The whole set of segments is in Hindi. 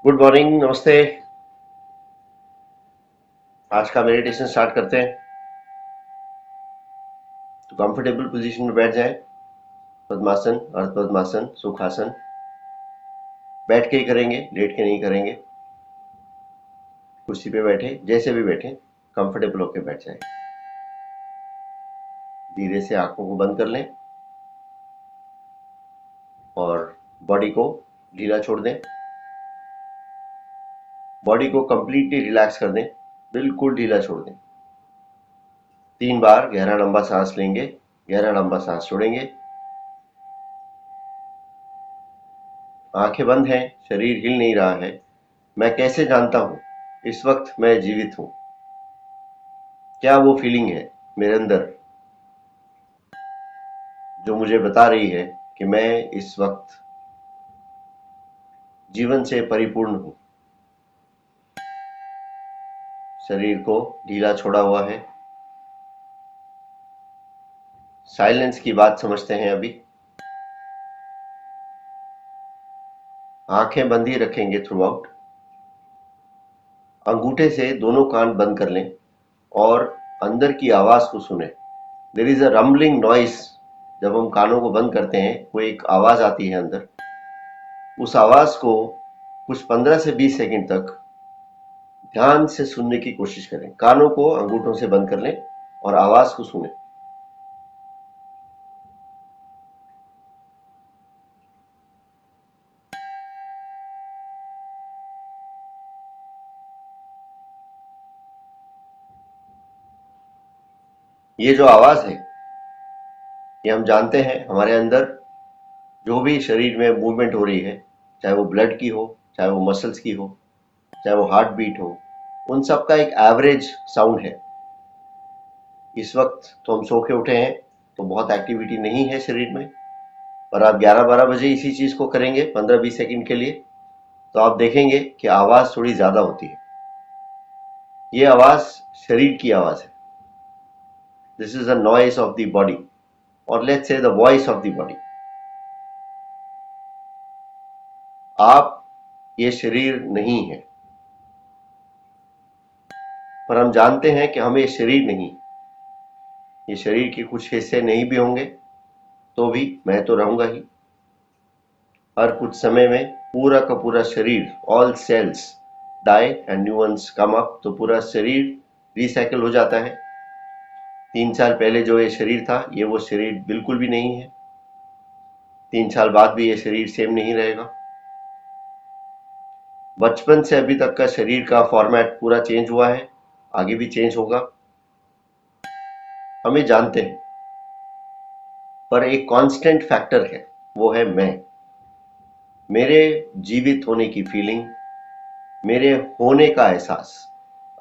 गुड मॉर्निंग, नमस्ते। आज का मेडिटेशन स्टार्ट करते हैं। तो कंफर्टेबल पोजीशन में बैठ जाएं। पद्मासन, अर्ध पद्मासन, सुखासन। बैठ के ही करेंगे, लेट के नहीं करेंगे। कुर्सी पे बैठे, जैसे भी बैठे, कंफर्टेबल होके बैठ जाएं। धीरे से आंखों को बंद कर लें और बॉडी को ढीला छोड़ दें। बॉडी को कंप्लीटली रिलैक्स कर दें, बिल्कुल ढीला छोड़ दें। 3 बार गहरा लंबा सांस लेंगे, गहरा लंबा सांस छोड़ेंगे। आंखें बंद हैं, शरीर हिल नहीं रहा है। मैं कैसे जानता हूं इस वक्त मैं जीवित हूं? क्या वो फीलिंग है मेरे अंदर जो मुझे बता रही है कि मैं इस वक्त जीवन से परिपूर्ण हूं? शरीर को ढीला छोड़ा हुआ है। साइलेंस की बात समझते हैं अभी। आंखें बंद ही रखेंगे थ्रू आउट। अंगूठे से दोनों कान बंद कर लें और अंदर की आवाज को सुने। There is a rumbling noise. जब हम कानों को बंद करते हैं, कोई एक आवाज आती है अंदर। उस आवाज को कुछ 15 से 20 सेकंड तक ध्यान से सुनने की कोशिश करें। कानों को अंगूठों से बंद कर लें और आवाज को सुने। ये जो आवाज है, ये हम जानते हैं हमारे अंदर जो भी शरीर में मूवमेंट हो रही है, चाहे वो ब्लड की हो, चाहे वो मसल्स की हो, चाहे वो हार्ट बीट हो, उन सब का एक एवरेज साउंड है। इस वक्त तो हम सो के उठे हैं, तो बहुत एक्टिविटी नहीं है शरीर में। पर आप 11-12 बजे इसी चीज को करेंगे 15-20 सेकंड के लिए, तो आप देखेंगे कि आवाज थोड़ी ज्यादा होती है। ये आवाज शरीर की आवाज है। This is the noise of the body, और let's say the voice of the body. आप ये शरीर नहीं है, पर हम जानते हैं कि हम ये शरीर नहीं। ये शरीर के कुछ हिस्से नहीं भी होंगे तो भी मैं तो रहूंगा ही। हर कुछ समय में पूरा का पूरा शरीर, all cells die and new ones come up, तो पूरा शरीर रिसाइकिल हो जाता है। 3 साल पहले जो ये शरीर था, ये वो शरीर बिल्कुल भी नहीं है। 3 साल बाद भी ये शरीर सेम नहीं रहेगा। बचपन से अभी तक का शरीर का फॉर्मेट पूरा चेंज हुआ है, आगे भी चेंज होगा। हम ये जानते हैं, पर एक कांस्टेंट फैक्टर है, वो है मैं। मेरे जीवित होने की फीलिंग, मेरे होने का एहसास।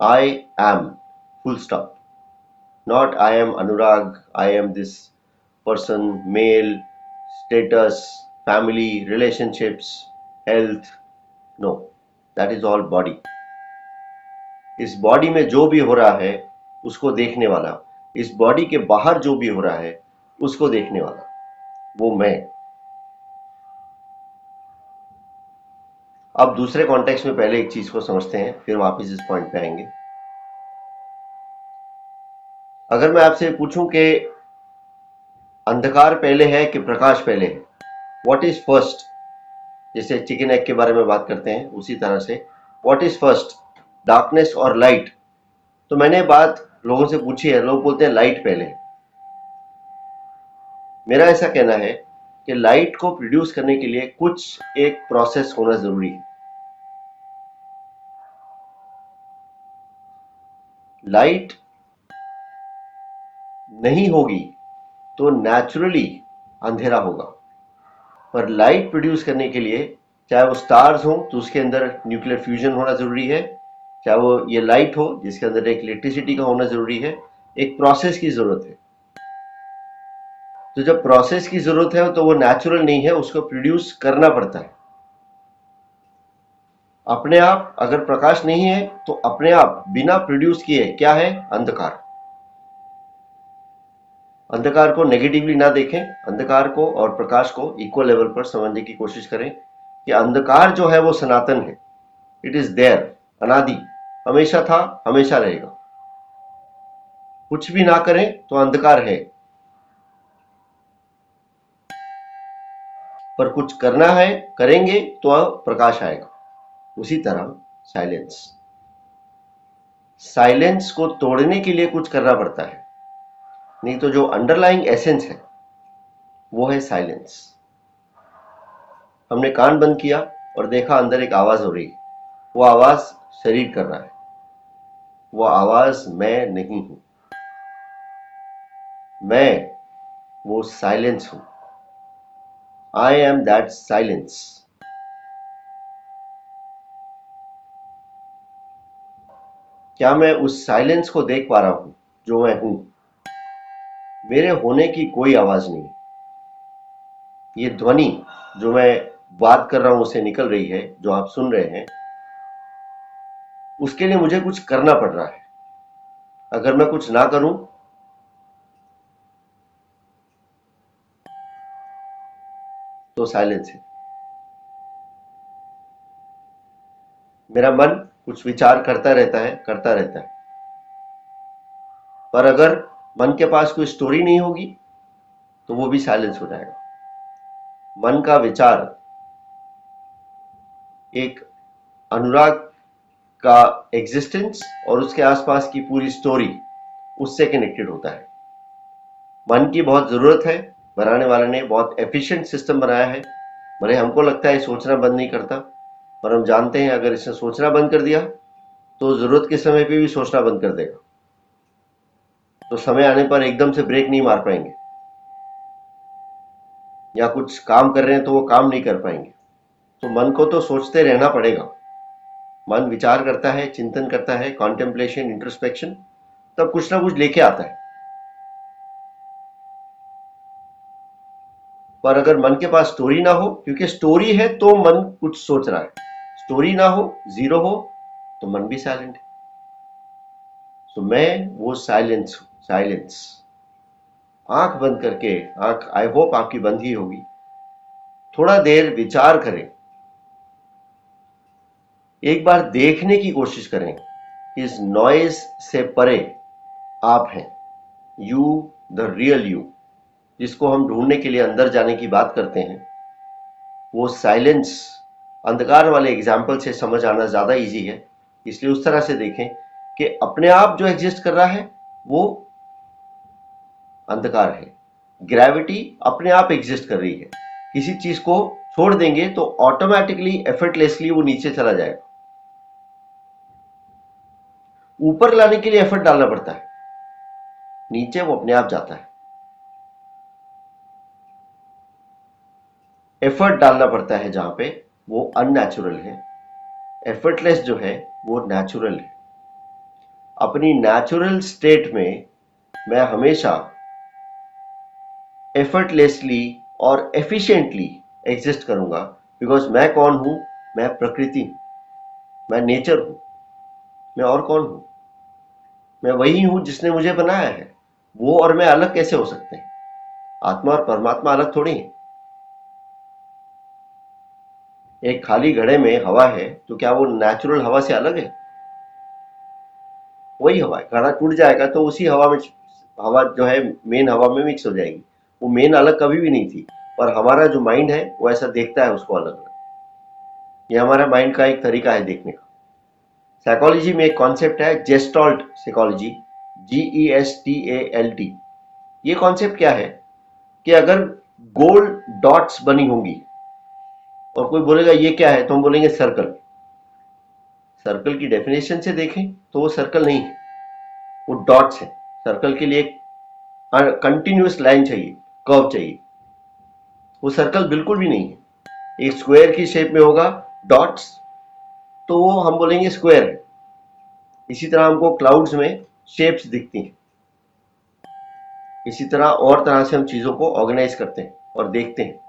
I am, full stop. Not I am Anurag, I am this person, male, status, family, relationships, health. No, that is all body. इस बॉडी में जो भी हो रहा है उसको देखने वाला, इस बॉडी के बाहर जो भी हो रहा है उसको देखने वाला, वो मैं। अब दूसरे कॉन्टेक्स्ट में पहले एक चीज को समझते हैं, फिर वापस इस पॉइंट पे आएंगे। अगर मैं आपसे पूछूं कि अंधकार पहले है कि प्रकाश पहले है, व्हाट इज फर्स्ट? जैसे चिकन एग के बारे में बात करते हैं, उसी तरह से व्हाट इज फर्स्ट, डार्कनेस और लाइट? तो मैंने बात लोगों से पूछी है, लोग बोलते हैं लाइट पहले है। मेरा ऐसा कहना है कि लाइट को प्रोड्यूस करने के लिए कुछ एक प्रोसेस होना जरूरी है। लाइट नहीं होगी तो नेचुरली अंधेरा होगा। पर लाइट प्रोड्यूस करने के लिए, चाहे वो स्टार्स हो तो उसके अंदर न्यूक्लियर फ्यूजन होना जरूरी है, चाहे वो ये लाइट हो जिसके अंदर एक इलेक्ट्रिसिटी का होना जरूरी है। एक प्रोसेस की जरूरत है। तो जब प्रोसेस की जरूरत है तो वो नेचुरल नहीं है, उसको प्रोड्यूस करना पड़ता है। अपने आप अगर प्रकाश नहीं है तो अपने आप बिना प्रोड्यूस किए क्या है? अंधकार। अंधकार को नेगेटिवली ना देखें, अंधकार को और प्रकाश को इक्वल लेवल पर समझने की कोशिश करें कि अंधकार जो है वो सनातन है। इट इज देयर, अनादि, हमेशा था, हमेशा रहेगा। कुछ भी ना करें तो अंधकार है, पर कुछ करना है, करेंगे तो प्रकाश आएगा। उसी तरह साइलेंस, साइलेंस को तोड़ने के लिए कुछ करना पड़ता है, नहीं तो जो अंडरलाइंग एसेंस है वो है साइलेंस। हमने कान बंद किया और देखा अंदर एक आवाज हो रही है, वो आवाज शरीर कर रहा है, वो आवाज मैं नहीं हूं, मैं वो साइलेंस हूं। I am that silence. क्या मैं उस साइलेंस को देख पा रहा हूं जो मैं हूं? मेरे होने की कोई आवाज नहीं। ये ध्वनि जो मैं बात कर रहा हूं उसे निकल रही है, जो आप सुन रहे हैं, उसके लिए मुझे कुछ करना पड़ रहा है। अगर मैं कुछ ना करूं तो साइलेंस है। मेरा मन कुछ विचार करता रहता है, करता रहता है, पर अगर मन के पास कोई स्टोरी नहीं होगी तो वो भी साइलेंस हो जाएगा। मन का विचार एक अनुराग का एग्जिस्टेंस और उसके आसपास की पूरी स्टोरी, उससे कनेक्टेड होता है। मन की बहुत जरूरत है, बनाने वाले ने बहुत एफिशिएंट सिस्टम बनाया है। भले हमको लगता है सोचना बंद नहीं करता, पर हम जानते हैं अगर इसने सोचना बंद कर दिया तो जरूरत के समय पे भी सोचना बंद कर देगा। तो समय आने पर एकदम से ब्रेक नहीं मार पाएंगे, या कुछ काम कर रहे हैं तो वो काम नहीं कर पाएंगे। तो मन को तो सोचते रहना पड़ेगा। मन विचार करता है, चिंतन करता है, कॉन्टेम्पलेशन, इंट्रोस्पेक्शन, तब कुछ ना कुछ लेके आता है। पर अगर मन के पास स्टोरी ना हो, क्योंकि स्टोरी है तो मन कुछ सोच रहा है, स्टोरी ना हो, जीरो हो, तो मन भी साइलेंट है। तो मैं वो साइलेंस हूं, साइलेंस। आंख बंद करके, आंख आई होप आपकी बंद ही होगी, थोड़ा देर विचार करें, एक बार देखने की कोशिश करें। इस नॉइज से परे आप हैं, यू, द रियल यू, जिसको हम ढूंढने के लिए अंदर जाने की बात करते हैं। वो साइलेंस अंधकार वाले एग्जाम्पल से समझ आना ज्यादा इजी है, इसलिए उस तरह से देखें कि अपने आप जो एग्जिस्ट कर रहा है वो अंधकार है। ग्रेविटी अपने आप एग्जिस्ट कर रही है, किसी चीज को छोड़ देंगे तो ऑटोमेटिकली, एफर्टलेसली वो नीचे चला जाएगा। ऊपर लाने के लिए एफर्ट डालना पड़ता है, नीचे वो अपने आप जाता है। एफर्ट डालना पड़ता है जहां पे वो अननेचुरल है, एफर्टलेस जो है वो नेचुरल है। अपनी नेचुरल स्टेट में मैं हमेशा एफर्टलेसली और एफिशिएंटली एग्जिस्ट करूंगा, बिकॉज मैं कौन हूं? मैं प्रकृति हूं, मैं नेचर हूं। मैं और कौन हूं? मैं वही हूं जिसने मुझे बनाया है। वो और मैं अलग कैसे हो सकते हैं? आत्मा और परमात्मा अलग थोड़ी है। एक खाली घड़े में हवा है तो क्या वो नेचुरल हवा से अलग है? वही हवा है। घड़ा टूट जाएगा तो उसी हवा में, हवा जो है मेन हवा में मिक्स हो जाएगी। वो मेन अलग कभी भी नहीं थी, पर हमारा जो माइंड है वो ऐसा देखता है उसको अलग अलग। ये हमारा माइंड का एक तरीका है देखने का। साइकोलॉजी में एक कॉन्सेप्ट है जेस्टॉल्ट साइकोलॉजी, GESTALT। ये कॉन्सेप्ट क्या है कि अगर गोल डॉट्स बनी होंगी और कोई बोलेगा ये क्या है, तो हम बोलेंगे सर्कल। सर्कल की डेफिनेशन से देखें तो वो सर्कल नहीं है, वो डॉट्स है। सर्कल के लिए एक कंटिन्यूअस लाइन चाहिए, कर्व चाहिए। वो सर्कल बिल्कुल भी नहीं है। एक स्क्वायर की शेप में होगा डॉट्स, तो वो हम बोलेंगे स्क्वायर है। इसी तरह हमको क्लाउड्स में शेप्स दिखती हैं। इसी तरह और तरह से हम चीजों को ऑर्गेनाइज करते हैं और देखते हैं।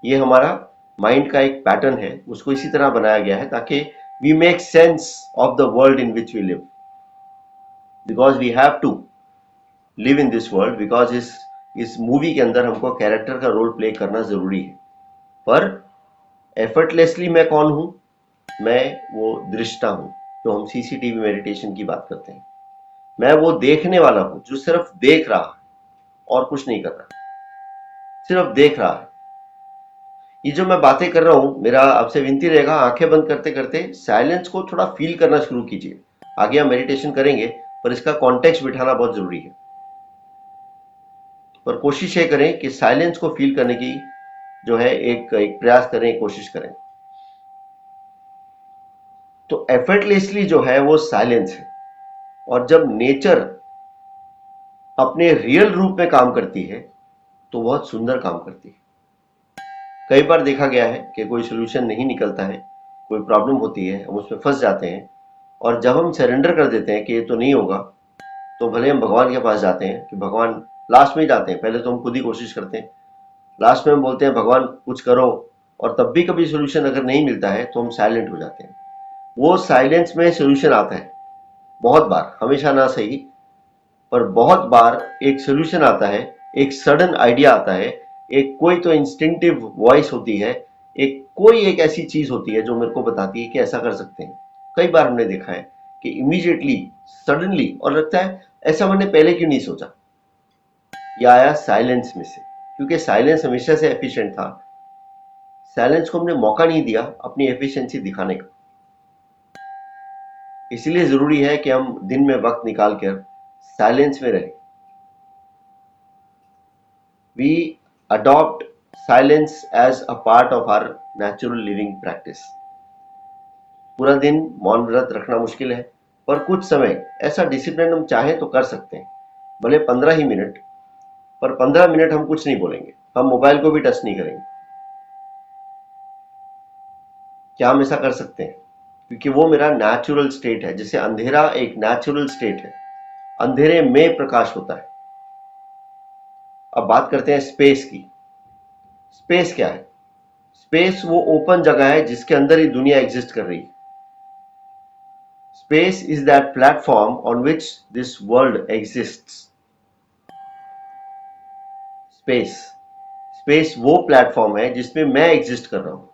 ये हमारा माइंड का एक पैटर्न है, उसको इसी तरह बनाया गया है ताकि we make sense of the world in which we live, because we have to live in this world, because इस मूवी के अंदर हमको कैरेक्टर का रोल प्ले करना जरूरी है। पर एफर्टलेसली मैं कौन हूं? मैं वो दृष्टा हूं, जो हम सीसीटीवी मेडिटेशन की बात करते हैं। मैं वो देखने वाला हूं जो सिर्फ देख रहा है और कुछ नहीं कर रहा, सिर्फ देख रहा है। ये जो मैं बातें कर रहा हूं, मेरा आपसे विनती रहेगा, आंखें बंद करते करते साइलेंस को थोड़ा फील करना शुरू कीजिए। आगे हम मेडिटेशन करेंगे, पर इसका कॉन्टेक्स्ट बिठाना बहुत जरूरी है। पर कोशिश ये करें कि साइलेंस को फील करने की जो है एक प्रयास करें, कोशिश करें। तो एफर्टलेसली जो है वो साइलेंस है। और जब नेचर अपने रियल रूप में काम करती है तो बहुत सुंदर काम करती है। कई बार देखा गया है कि कोई सोल्यूशन नहीं निकलता है, कोई प्रॉब्लम होती है, हम उसमें फंस जाते हैं, और जब हम सरेंडर कर देते हैं कि ये तो नहीं होगा, तो भले हम भगवान के पास जाते हैं कि भगवान, लास्ट में ही जाते हैं, पहले तो हम खुद ही कोशिश करते हैं, लास्ट में हम बोलते हैं भगवान कुछ करो, और तब भी कभी सोल्यूशन अगर नहीं मिलता है तो हम साइलेंट हो जाते हैं। वो साइलेंस में सोल्यूशन आता है बहुत बार, हमेशा ना सही, पर बहुत बार एक सोल्यूशन आता है, एक सडन आइडिया आता है, एक कोई तो इंस्टिंक्टिव वॉइस होती है, एक ऐसी चीज होती है जो मेरे को बताती है कि ऐसा कर सकते हैं। कई बार हमने देखा है कि इमीडिएटली, सडनली, और लगता है ऐसा मैंने पहले क्यों नहीं सोचा। यह आया साइलेंस में से, क्योंकि साइलेंस हमेशा से एफिशिएंट था। साइलेंस को हमने मौका नहीं दिया अपनी एफिशिएंसी दिखाने का। इसलिए जरूरी है कि हम दिन में वक्त निकाल कर साइलेंस में रहें। We adopt silence as a part of our natural living practice. पूरा दिन मौन व्रत रखना मुश्किल है, पर कुछ समय ऐसा डिसिप्लिन हम चाहें तो कर सकते हैं, भले 15 ही मिनट, पर 15 मिनट हम कुछ नहीं बोलेंगे, हम मोबाइल को भी टच नहीं करेंगे। क्या हम ऐसा कर सकते हैं? क्योंकि वो मेरा नेचुरल स्टेट है। जैसे अंधेरा एक नेचुरल स्टेट है, अंधेरे में प्रकाश होता है। अब बात करते हैं स्पेस की। स्पेस क्या है? स्पेस वो ओपन जगह है जिसके अंदर ही दुनिया एग्जिस्ट कर रही है। Space is that platform on which this world exists. Space, space वो प्लेटफॉर्म है जिसमें मैं एग्जिस्ट कर रहा हूं।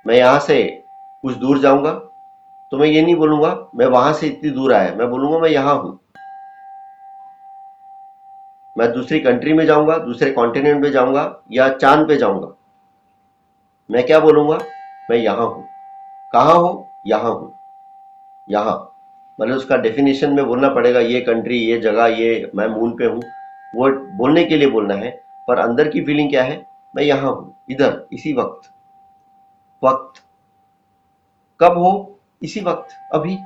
मैं यहां से कुछ दूर जाऊंगा तो मैं ये नहीं बोलूंगा मैं वहां से इतनी दूर आया, मैं बोलूंगा मैं यहां हूं। मैं दूसरी कंट्री में जाऊंगा, दूसरे कॉन्टिनेंट में जाऊंगा, या चांद पे जाऊंगा, मैं क्या बोलूंगा? मैं यहां हूं। कहां हो? यहां हूं। यहां मतलब उसका डेफिनेशन में बोलना पड़ेगा, ये कंट्री, ये जगह, ये मैं मून पे हूं, वो बोलने के लिए बोलना है। पर अंदर की फीलिंग क्या है? मैं यहां हूं, इधर, इसी वक्त। वक्त कब हो? इसी वक्त, अभी।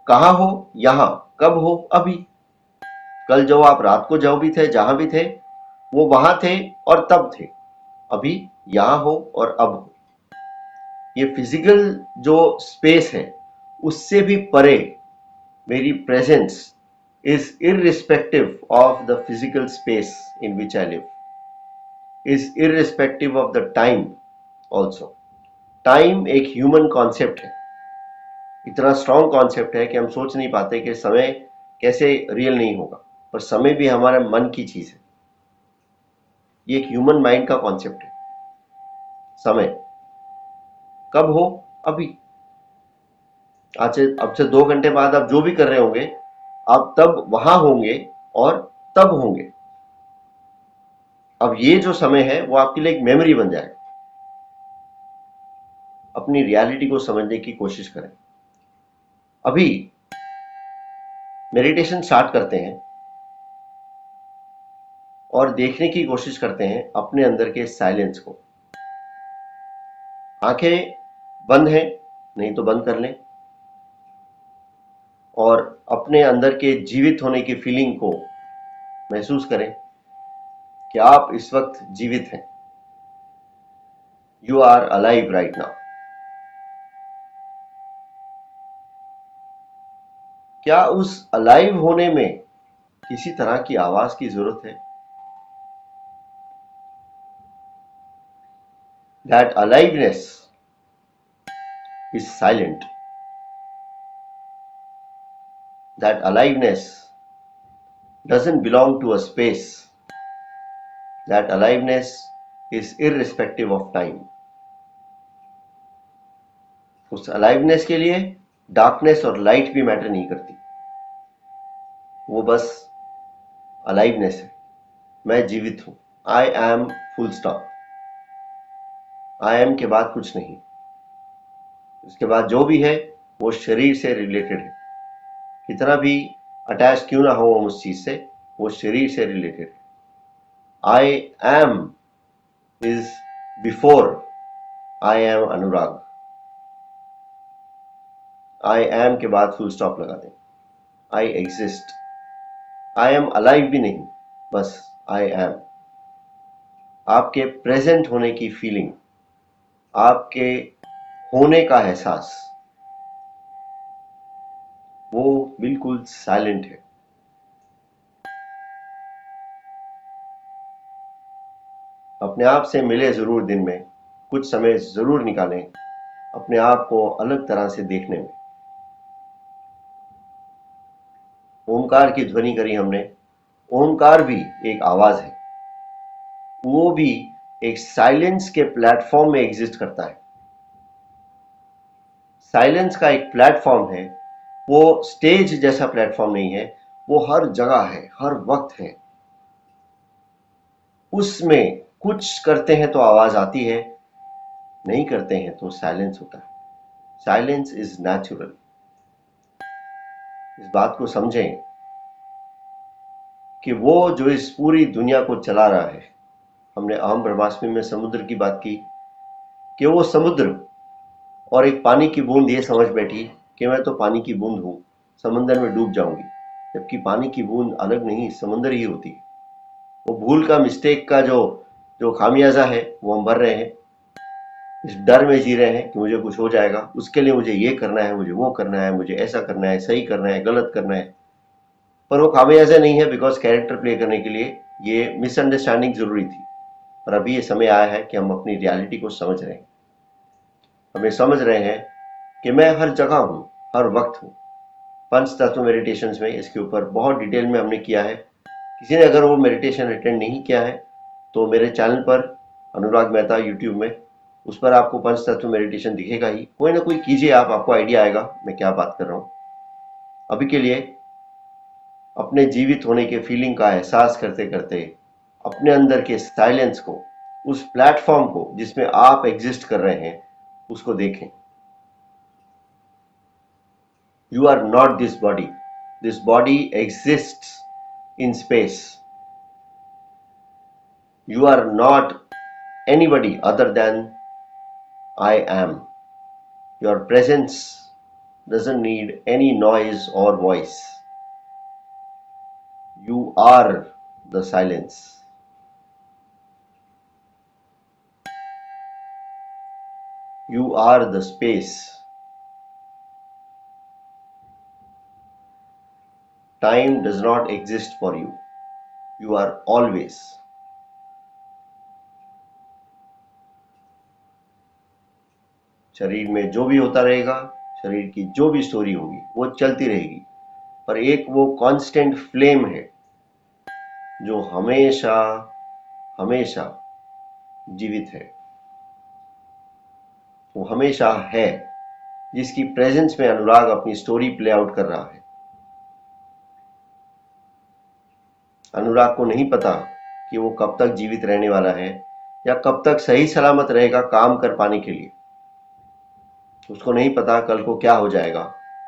कहां हो? यहां। कब हो? अभी। कल जो आप रात को जो भी थे, जहां भी थे, वो वहां थे और तब थे। अभी यहां हो और अब हो। ये फिजिकल जो स्पेस है उससे भी परे मेरी presence is irrespective of the physical space in which I live, is irrespective of the time also. Time एक ह्यूमन कॉन्सेप्ट है, इतना स्ट्रॉन्ग कॉन्सेप्ट है कि हम सोच नहीं पाते कि समय कैसे रियल नहीं होगा, पर समय भी हमारे मन की चीज है। ये एक ह्यूमन माइंड का कॉन्सेप्ट है। समय कब हो? अभी। आज से, अब से 2 घंटे बाद आप जो भी कर रहे होंगे, आप तब वहां होंगे और तब होंगे। अब ये जो समय है वो आपके लिए एक मेमोरी बन जाएगा। अपनी रियलिटी को समझने की कोशिश करें। अभी मेडिटेशन स्टार्ट करते हैं और देखने की कोशिश करते हैं अपने अंदर के साइलेंस को। आंखें बंद हैं, नहीं तो बंद कर लें, और अपने अंदर के जीवित होने की फीलिंग को महसूस करें कि आप इस वक्त जीवित हैं। You are alive right now. क्या उस अलाइव होने में किसी तरह की आवाज की जरूरत है? That aliveness is silent. That aliveness doesn't belong to a space. That aliveness is irrespective of time. उस अलाइवनेस के लिए डार्कनेस और लाइट भी मैटर नहीं करती, वो बस अलाइवनेस है। मैं जीवित हूं, आई am, full stop. I am के बाद कुछ नहीं, इसके बाद जो भी है वो शरीर से रिलेटेड है। कितना भी अटैच क्यों ना हो हम उस चीज से, वो शरीर से रिलेटेड है। I am is before I am Anurag. I M के बाद फुल स्टॉप लगा दें। I exist. I am alive भी नहीं, बस आई एम। आपके प्रेजेंट होने की फीलिंग, आपके होने का एहसास, वो बिल्कुल साइलेंट है। अपने आप से मिले जरूर, दिन में कुछ समय जरूर निकालें अपने आप को अलग तरह से देखने में। ओमकार की ध्वनि करी हमने। ओमकार भी एक आवाज है, वो भी एक साइलेंस के प्लेटफॉर्म में एग्जिस्ट करता है। साइलेंस का एक प्लेटफॉर्म है, वो स्टेज जैसा प्लेटफॉर्म नहीं है, वो हर जगह है, हर वक्त है। उसमें कुछ करते हैं तो आवाज आती है, नहीं करते हैं तो साइलेंस होता है। Silence is natural. इस बात को समझें कि वो जो इस पूरी दुनिया को चला रहा है, हमने अहम ब्रह्मास्मि में समुद्र की बात की कि वो समुद्र और एक पानी की बूंद ये समझ बैठी कि मैं तो पानी की बूंद हूं, समंदर में डूब जाऊंगी, जबकि पानी की बूंद अलग नहीं, समंदर ही होती है। वो भूल का, मिस्टेक का जो जो खामियाजा है वो हम भर रहे हैं। इस डर में जी रहे हैं कि मुझे कुछ हो जाएगा, उसके लिए मुझे ये करना है, मुझे वो करना है, मुझे ऐसा करना है, सही करना है, गलत करना है। पर वो खामियाजा नहीं है, बिकॉज कैरेक्टर प्ले करने के लिए ये मिसअंडरस्टैंडिंग जरूरी थी। और अभी ये समय आया है कि हम अपनी रियलिटी को समझ रहे हैं। हमें समझ रहे हैं कि मैं हर जगह हूं, हर वक्त हूं। पंच तत्व मेडिटेशन में इसके ऊपर बहुत डिटेल में हमने किया है। किसी ने अगर वो मेडिटेशन अटेंड नहीं किया है तो मेरे चैनल पर अनुराग मेहता यूट्यूब में, उस पर आपको पंच तत्व मेडिटेशन दिखेगा ही। कोई ना कोई कीजिए आप, आपको आइडिया आएगा मैं क्या बात कर रहा हूं। अभी के लिए अपने जीवित होने के फीलिंग का एहसास करते करते अपने अंदर के साइलेंस को, उस प्लेटफॉर्म को जिसमें आप एग्जिस्ट कर रहे हैं, उसको देखें। You are not this body. This body exists in space. You are not anybody other than I am. Your presence doesn't need any noise or voice. You are the silence. You are the space. Time does not exist for you. You are always. शरीर में जो भी होता रहेगा, शरीर की जो भी स्टोरी होगी वो चलती रहेगी, पर एक वो कांस्टेंट फ्लेम है जो हमेशा हमेशा जीवित है। वो हमेशा है, जिसकी प्रेजेंस में अनुराग अपनी स्टोरी प्ले आउट कर रहा है। अनुराग को नहीं पता कि वो कब तक जीवित रहने वाला है या कब तक सही सलामत रहेगा काम कर पाने के लिए। उसको नहीं पता कल को क्या हो जाएगा,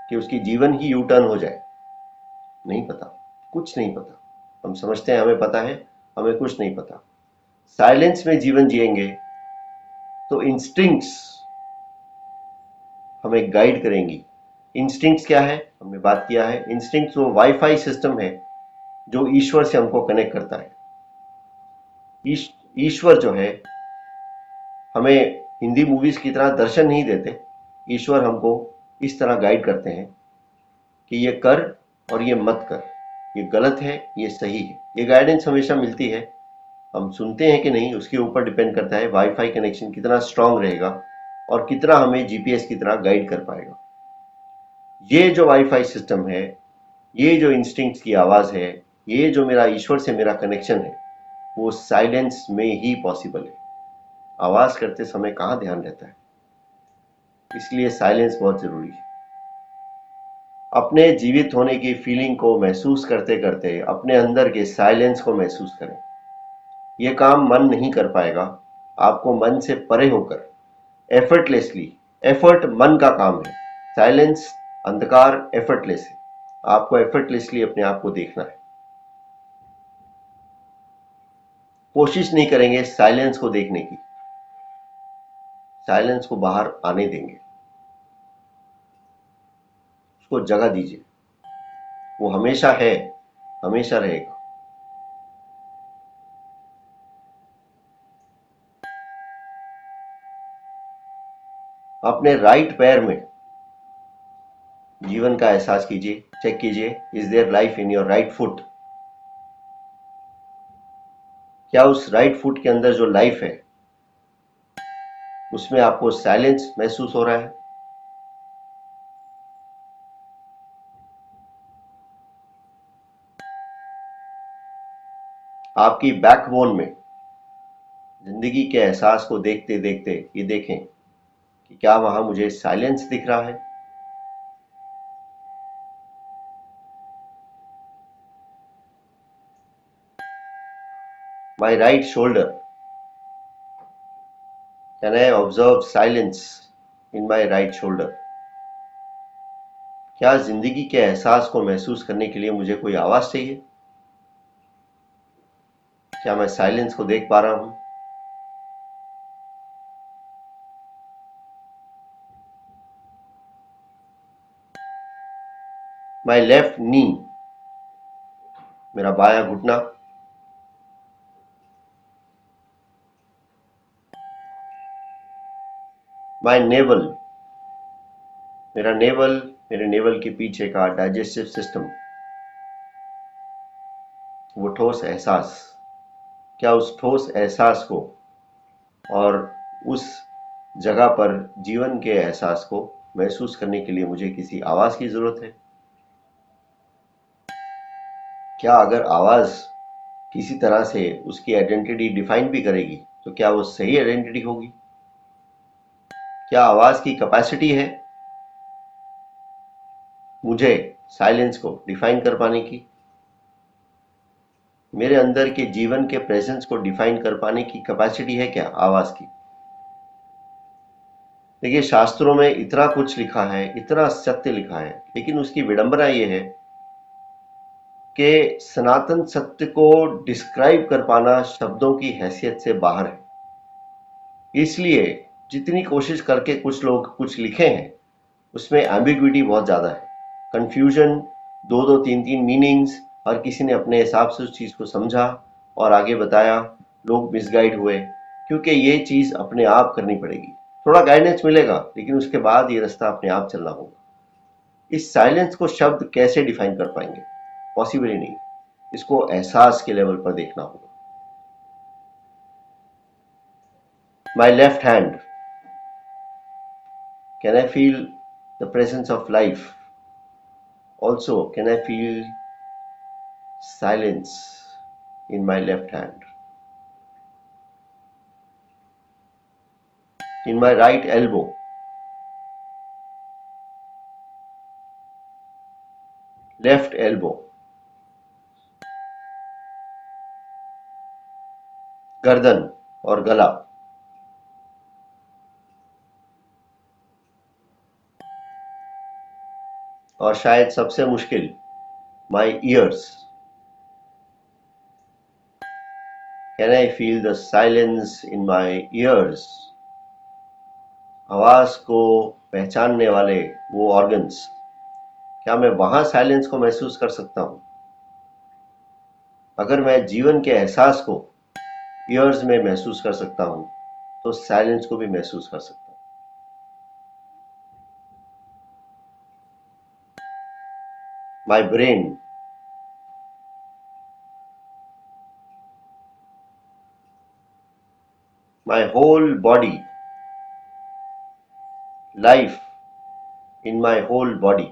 कि उसकी जीवन ही यू टर्न हो जाए। नहीं पता, कुछ नहीं पता। हम समझते हैं हमें पता है, हमें कुछ नहीं पता। साइलेंस में जीवन जिएंगे तो इंस्टिंक्ट्स हमें गाइड करेंगी। इंस्टिंक्ट्स क्या है, हमने बात किया है। इंस्टिंक्ट्स वो वाईफाई सिस्टम है जो ईश्वर से हमको कनेक्ट करता है। ईश्वर जो है हमें हिंदी मूवीज की तरह दर्शन नहीं देते। ईश्वर हमको इस तरह गाइड करते हैं कि ये कर और ये मत कर, ये गलत है, ये सही है। ये गाइडेंस हमेशा मिलती है। हम सुनते हैं कि नहीं, उसके ऊपर डिपेंड करता है वाईफाई कनेक्शन कितना स्ट्रांग रहेगा और कितना हमें जीपीएस की तरह गाइड कर पाएगा। ये जो वाईफाई सिस्टम है, ये जो इंस्टिंक्ट्स की आवाज है, ये जो मेरा ईश्वर से मेरा कनेक्शन है, वो साइलेंस में ही पॉसिबल है। आवाज करते समय कहाँ ध्यान रहता है, इसलिए साइलेंस बहुत जरूरी है। अपने जीवित होने की फीलिंग को महसूस करते करते अपने अंदर के साइलेंस को महसूस करें। यह काम मन नहीं कर पाएगा। आपको मन से परे होकर एफर्टलेसली, एफर्ट मन का काम है, साइलेंस, अंधकार एफर्टलेस है। आपको एफर्टलेसली अपने आप को देखना है। कोशिश नहीं करेंगे साइलेंस को देखने की, साइलेंस को बाहर आने देंगे, उसको जगह दीजिए। वो हमेशा है, हमेशा रहेगा। अपने राइट पैर में जीवन का एहसास कीजिए। चेक कीजिए, is their life in your right foot. क्या उस राइट फुट के अंदर जो लाइफ है उसमें आपको साइलेंस महसूस हो रहा है? आपकी बैकबोन में जिंदगी के एहसास को देखते देखते ये देखें कि क्या वहां मुझे साइलेंस दिख रहा है? My right shoulder, can I observe silence in my right shoulder? क्या जिंदगी के एहसास को महसूस करने के लिए मुझे कोई आवाज चाहिए? क्या मैं साइलेंस को देख पा रहा हूं? माई लेफ्ट नी, मेरा बायां घुटना, माई नेवल, मेरा नेवल, मेरे नेवल के पीछे का डाइजेस्टिव सिस्टम, वो ठोस एहसास। क्या उस ठोस एहसास को और उस जगह पर जीवन के एहसास को महसूस करने के लिए मुझे किसी आवाज की जरूरत है? क्या अगर आवाज किसी तरह से उसकी आइडेंटिटी डिफाइन भी करेगी तो क्या वो सही आइडेंटिटी होगी? क्या आवाज की कैपेसिटी है मुझे साइलेंस को डिफाइन कर पाने की? मेरे अंदर के जीवन के प्रेजेंस को डिफाइन कर पाने की कैपेसिटी है क्या आवाज की? देखिए, शास्त्रों में इतना कुछ लिखा है, इतना सत्य लिखा है, लेकिन उसकी विडंबना यह है कि सनातन सत्य को डिस्क्राइब कर पाना शब्दों की हैसियत से बाहर है। इसलिए जितनी कोशिश करके कुछ लोग कुछ लिखे हैं उसमें एम्बिग्विटी बहुत ज्यादा है, कंफ्यूजन, दो दो तीन तीन मीनिंग्स, और किसी ने अपने हिसाब से उस चीज को समझा और आगे बताया। लोग मिसगाइड हुए, क्योंकि ये चीज अपने आप करनी पड़ेगी। थोड़ा गाइडेंस मिलेगा लेकिन उसके बाद ये रास्ता अपने आप चलना होगा। इस साइलेंस को शब्द कैसे डिफाइन कर पाएंगे? पॉसिबल ही नहीं। इसको एहसास के लेवल पर देखना होगा। My left hand, can I feel the presence of life? Also can I feel silence in my left hand? In my right elbow, left elbow, गर्दन और गला, और शायद सबसे मुश्किल, my ears. Can I feel the silence in my ears? आवाज को पहचानने वाले वो ऑर्गन्स, क्या मैं वहां साइलेंस को महसूस कर सकता हूं? अगर मैं जीवन के एहसास को ईयर्स में महसूस कर सकता हूं तो साइलेंस को भी महसूस कर सकता हूं। My brain, my whole body, life in my whole body.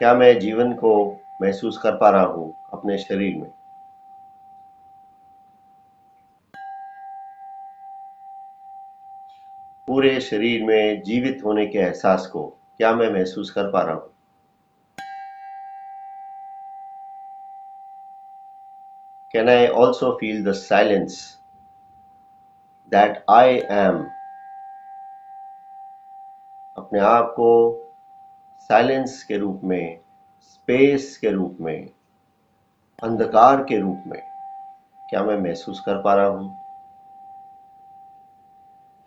क्या मैं जीवन को महसूस कर पा रहा हूं अपने शरीर में। पूरे शरीर में जीवित होने के एहसास को क्या मैं महसूस कर पा रहा हूं? Can I also feel the silence that I am? अपने आप को साइलेंस के रूप में, स्पेस के रूप में, अंधकार के रूप में क्या मैं महसूस कर पा रहा हूं?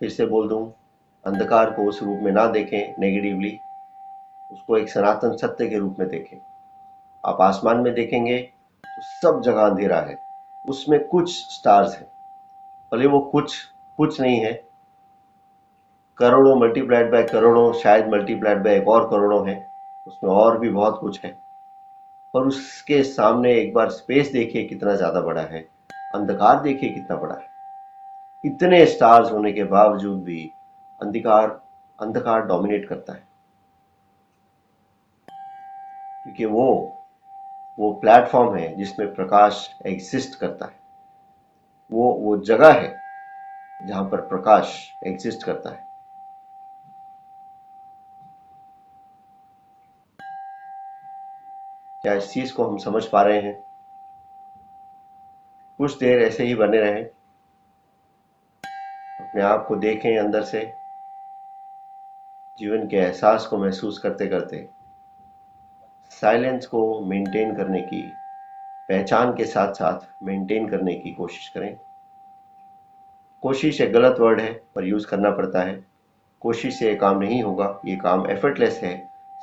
फिर से बोल दूं, अंधकार को उस रूप में ना देखें नेगेटिवली, उसको एक सनातन सत्य के रूप में देखें। आप आसमान में देखेंगे तो सब जगह अंधेरा है, उसमें कुछ स्टार्स हैं, भले वो कुछ नहीं है, करोड़ों मल्टीप्लाइड बाय करोड़ों, शायद मल्टीप्लाइड बाय एक और करोड़ों है, उसमें और भी बहुत कुछ है। और उसके सामने एक बार स्पेस देखिए कितना ज्यादा बड़ा है, अंधकार देखिए कितना बड़ा है। इतने स्टार्स होने के बावजूद भी अंधकार अंधकार डोमिनेट करता है, क्योंकि वो प्लेटफॉर्म है जिसमें प्रकाश एग्जिस्ट करता है। वो जगह है जहां पर प्रकाश एग्जिस्ट करता है। क्या इस चीज को हम समझ पा रहे हैं? कुछ देर ऐसे ही बने रहें, अपने आप को देखें अंदर से, जीवन के एहसास को महसूस करते करते साइलेंस को मेंटेन करने की, पहचान के साथ साथ मेंटेन करने की कोशिश करें। कोशिश एक गलत वर्ड है, पर यूज करना पड़ता है। कोशिश से ये काम नहीं होगा, ये काम एफर्टलेस है।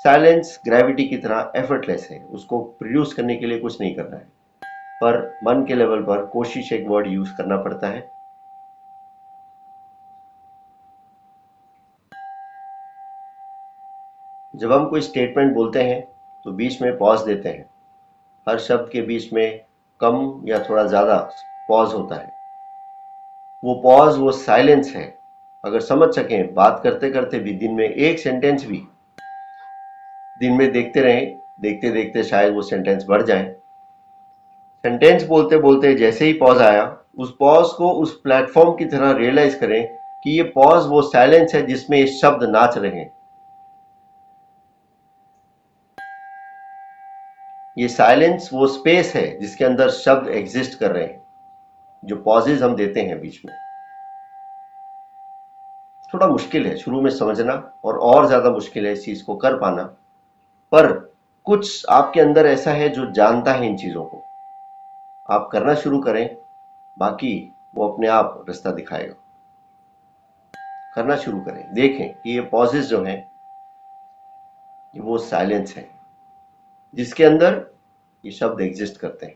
साइलेंस ग्रेविटी की तरह एफर्टलेस है, उसको प्रोड्यूस करने के लिए कुछ नहीं करना है, पर मन के लेवल पर कोशिश एक वर्ड यूज करना पड़ता है। जब हम कोई स्टेटमेंट बोलते हैं तो बीच में पॉज देते हैं, हर शब्द के बीच में कम या थोड़ा ज्यादा पॉज होता है। वो पॉज, वो साइलेंस है। अगर समझ सकें, बात करते करते भी दिन में एक सेंटेंस भी दिन में देखते रहें, देखते देखते शायद वो सेंटेंस बढ़ जाए। सेंटेंस बोलते बोलते जैसे ही पॉज आया, उस पॉज को उस प्लेटफॉर्म की तरह रियलाइज करें कि ये पॉज वो साइलेंस है जिसमें ये शब्द नाच रहे हैं। ये साइलेंस वो स्पेस है जिसके अंदर शब्द एग्जिस्ट कर रहे हैं। जो पॉजेज हम देते हैं बीच में, थोड़ा मुश्किल है शुरू में समझना, और ज्यादा मुश्किल है इस चीज को कर पाना। पर कुछ आपके अंदर ऐसा है जो जानता है इन चीजों को। आप करना शुरू करें, बाकी वो अपने आप रास्ता दिखाएगा। करना शुरू करें, देखें कि ये पॉजेज जो हैं, ये वो साइलेंस है जिसके अंदर ये शब्द एग्जिस्ट करते हैं।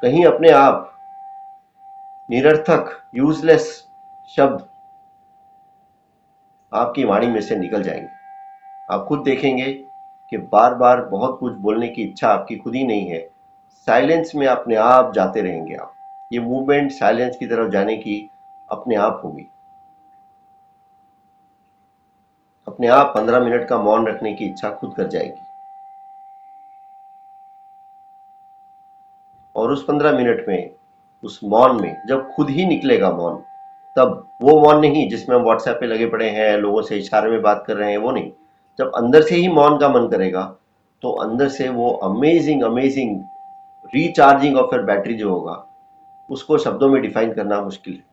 कहीं अपने आप निरर्थक, यूजलेस शब्द आपकी वाणी में से निकल जाएंगे। आप खुद देखेंगे कि बार बार बहुत कुछ बोलने की इच्छा आपकी खुद ही नहीं है, साइलेंस में अपने आप जाते रहेंगे आप। ये मूवमेंट साइलेंस की तरफ जाने की अपने आप होगी। अपने आप 15 मिनट का मौन रखने की इच्छा खुद कर जाएगी, और उस 15 मिनट में, उस मौन में जब खुद ही निकलेगा मौन, तब वो मौन नहीं जिसमें हम व्हाट्सएप पे लगे पड़े हैं, लोगों से इशारे में बात कर रहे हैं, वो नहीं। जब अंदर से ही मौन का मन करेगा, तो अंदर से वो amazing amazing recharging of your battery जो होगा, उसको शब्दों में डिफाइन करना मुश्किल है।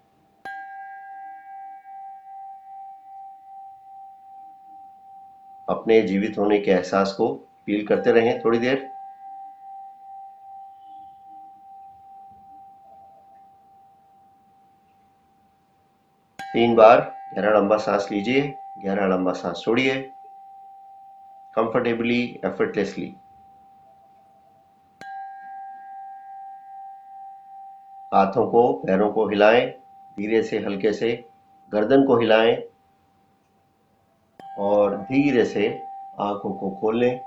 अपने जीवित होने के एहसास को फील करते रहें थोड़ी देर। तीन बार गहरा लंबा सांस लीजिए, गहरा लंबा सांस छोड़िए, कंफर्टेबली, एफर्टलेसली। हाथों को, पैरों को हिलाएं, धीरे से, हल्के से। गर्दन को हिलाएं और धीरे से आंखों को खोल लें।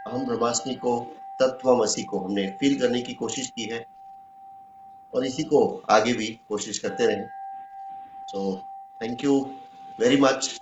अहम ब्रह्मास्मि को, तत्वमसि को हमने फील करने की कोशिश की है, और इसी को आगे भी कोशिश करते रहें। So thank you very much.